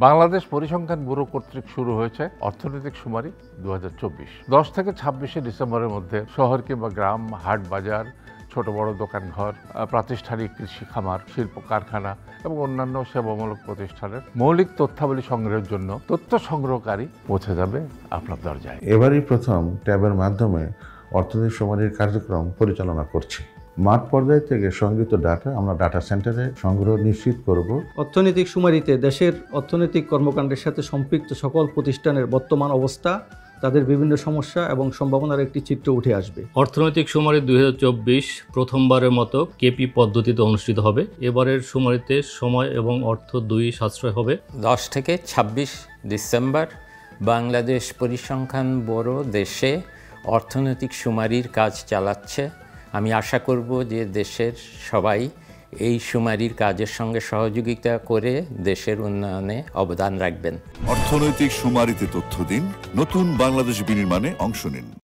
বাংলাদেশ পরিসংখ্যান ব্যুরো কর্তৃক শুরু হয়েছে অর্থনৈতিক শুমারি 2024। 10 থেকে 26শে ডিসেম্বরের মধ্যে শহর কিংবা গ্রাম, হাট বাজার, ছোট বড় দোকানঘর, প্রাতিষ্ঠানিক কৃষি খামার, শিল্প কারখানা এবং অন্যান্য সেবামূলক প্রতিষ্ঠানের মৌলিক তথ্যাবলী সংগ্রহের জন্য তথ্য সংগ্রহকারী পৌঁছে যাবে আপনার দরজায়। এবারই প্রথম ট্যাবের মাধ্যমে অর্থনৈতিক শুমারির কার্যক্রম পরিচালনা করছি। মাঠ পর্যায় থেকে সংগৃহীত ডাটা আমরা ডাটা সেন্টারে সংগ্রহ নিশ্চিত করব। অর্থনৈতিক শুমারিতে দেশের অর্থনৈতিক কর্মকাণ্ডের সাথে সম্পৃক্ত সকল প্রতিষ্ঠানের বর্তমান অবস্থা, তাদের বিভিন্ন সমস্যা এবং সম্ভাবনার একটি চিত্র উঠে আসবে। অর্থনৈতিক শুমারি 2024 প্রথমবারের মতো কেপি পদ্ধতিতে অনুষ্ঠিত হবে। এবারের শুমারিতে সময় এবং অর্থ দুই সাশ্রয় হবে। 10 থেকে 26 ডিসেম্বর বাংলাদেশ পরিসংখ্যান ব্যুরো দেশে অর্থনৈতিক শুমারির কাজ চালাচ্ছে। আমি আশা করব যে দেশের সবাই এই শুমারির কাজের সঙ্গে সহযোগিতা করে দেশের উন্নয়নে অবদান রাখবেন। অর্থনৈতিক শুমারিতে তথ্য দিন, নতুন বাংলাদেশ বিনির্মাণে অংশ নিন।